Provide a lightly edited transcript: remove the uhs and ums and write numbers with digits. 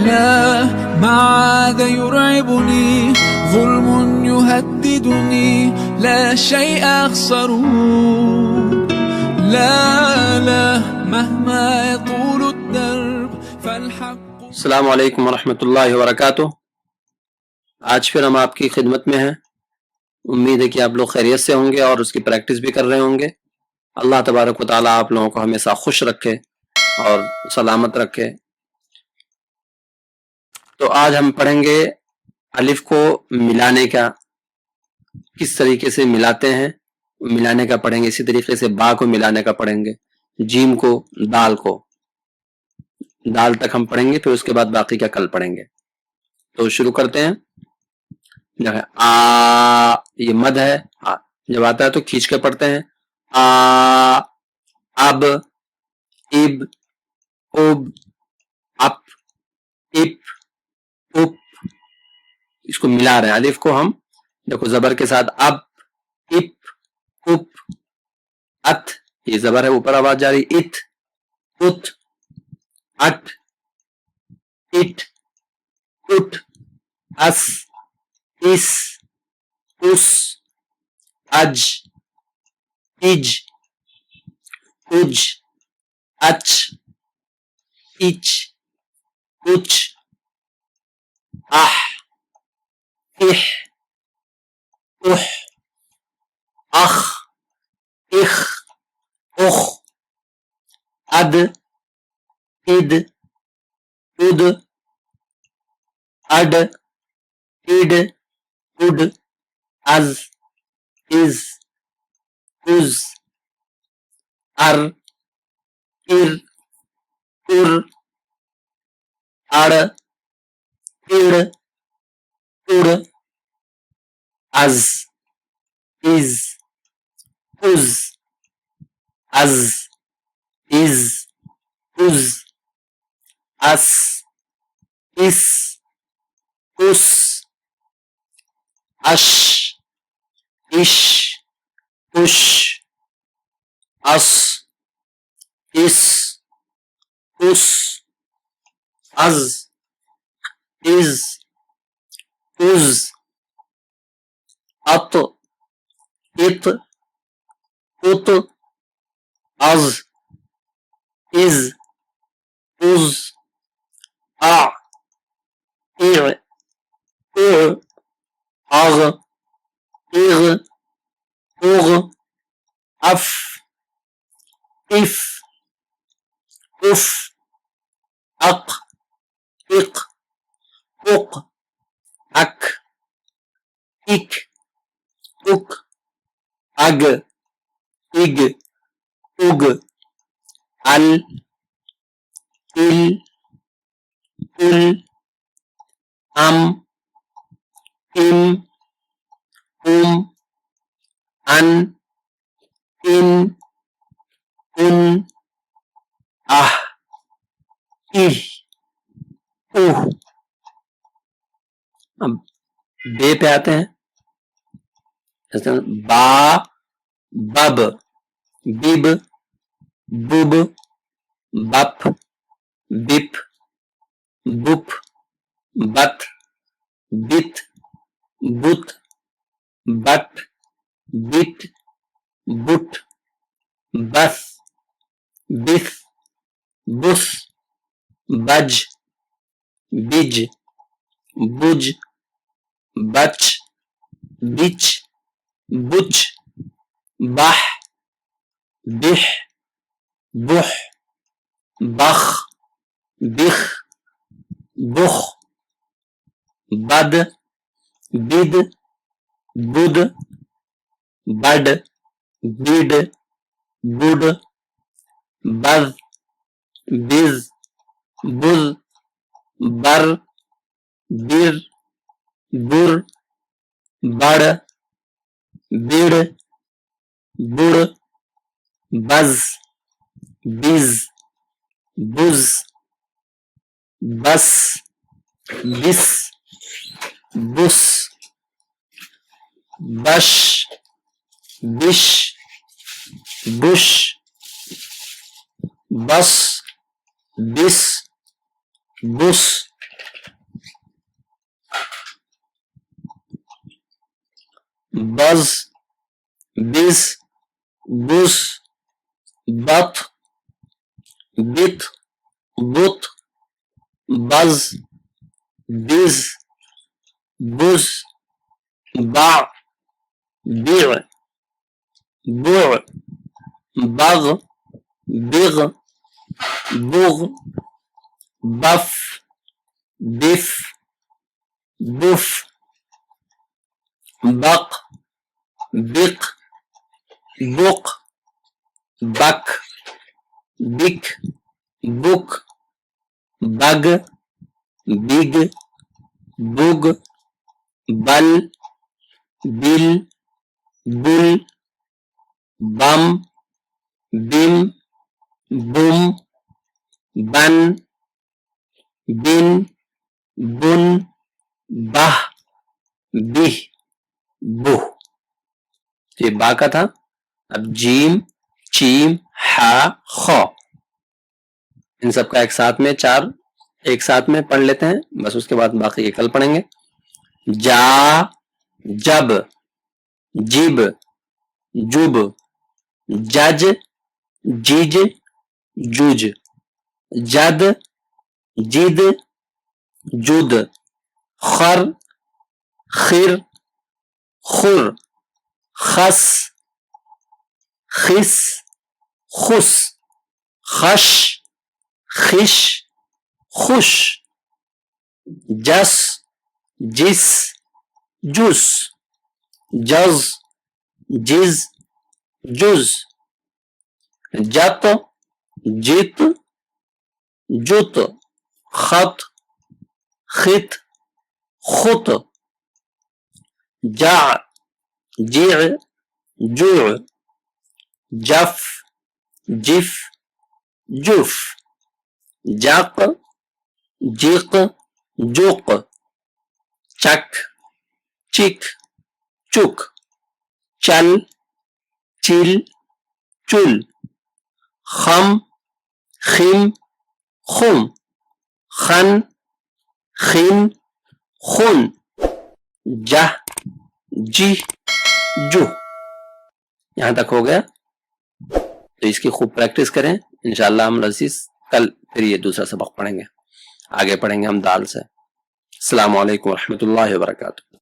لا ما عاد يرعبني ظلم يهددني لا شيء أخسره لا مهما يطول الدرب فالحق। अस्सलामु अलैकुम वरहमतुल्लाहि वबरकातुह। आज फिर हम आपकी खिदमत में हैं। उम्मीद है कि आप लोग खैरियत से होंगे और उसकी प्रैक्टिस भी कर रहे होंगे। अल्लाह तबारक व तआला आप लोगों को हमेशा खुश रखे और सलामत रखे। तो आज हम पढ़ेंगे अलिफ को मिलाने का, किस तरीके से मिलाते हैं, मिलाने का पढ़ेंगे। इसी तरीके से बा को मिलाने का पढ़ेंगे, जीम को, दाल को। दाल तक हम पढ़ेंगे, फिर उसके बाद बाकी का कल पढ़ेंगे। तो शुरू करते हैं। आ, ये मद है। जब आता है तो खींच के पढ़ते हैं। आ, अब, इब, उब, अप, इप, उप। इसको मिला रहे हैं। अलिफ को हम देखो जबर के साथ अब, इप, उप, अत, ये जबर है, ऊपर आवाज जा रही। इत, उत, अट, इट, उठ, अस, इस, उस, अज, इज, उज, अच, इच, उच, आह, इह, उह, अख, इख, उख, अद, इद, उद, अड, इड, उड, अज, इज, उज, अर, इर, उर, अड़, इड़, उड़, अज, इज, उज, अज, इज, उज, अस, इस, उस, अश, इश, उश, अस, इस, उस, अज, इज, उज, अत, इत, उत, अज, इज, उज, आ, इर, इर, अग, इग, उग, अफ, इफ, उफ, अक, इक, उक, अक, इक, उक, अग, इग, उग, अल, इल, उल, अम, इम, उम, अन, इन, उन, आह, इह, उह। अब बे पे आते हैं। बा, बब, बिब, बुब, बप, बिप, बुप, बत, बित, बुत, बट, बिट, बुट, बस, बिस, बुस, बज, बिज, बुज, बच, बिच, बुच, बाह, बिह, बुह, बख, बिख, बुख, बद, बिद, बुद, बड, बिड, बुड, बज, बिज, बुज, बर, बिर, बुर, बड़, बिड़, बुड़, बज, बिज, बुज, बस, बिस, बुस, बश, बिश, बुश, बस, बिस, बुस, बज, बिज, बुस, बत, बित, बुत, बज, बिज, बुज, बा, बिग, बुग, बग, बिग, बुग, बफ, बिफ, बुफ, बक, बिक, बुक, बक, बिक, बुक, बग, बिग, बुग, बल, बिल, बुल, बम, बिम, बुम, बन, बिन, बुन, बाह, बिह, बुह। तो ये बा का था। अब जीम, चीम, हा, खौ, इन सबका एक साथ में चार एक साथ में पढ़ लेते हैं, बस उसके बाद बाकी ये कल पढ़ेंगे। जा, जब, जिब, जुब, जज, जिज, जुज, जद, जिद, जुद, खर, खिर, खुर, खस, खिस, खुस, खश, खिश, खुश, जस, जिस, जुस, जज, जिज, जुज, जत, जित, जुत, खत, खित, खुत, जा, जी, जू, जफ, जिफ, जुफ, जक, जिक, जुक, चक, चिक, चुक, चल, चिल, चुल, खम, खिम, खुम, खन, खिन, खुन, जह, जी, जू। यहां तक हो गया। तो इसकी खूब प्रैक्टिस करें। इंशाअल्लाह हम अज़ीज़ कल फिर ये दूसरा सबक पढ़ेंगे। आगे पढ़ेंगे हम दाल से। अस्सलामु अलैकुम व रहमतुल्लाहि व बरकातुहू।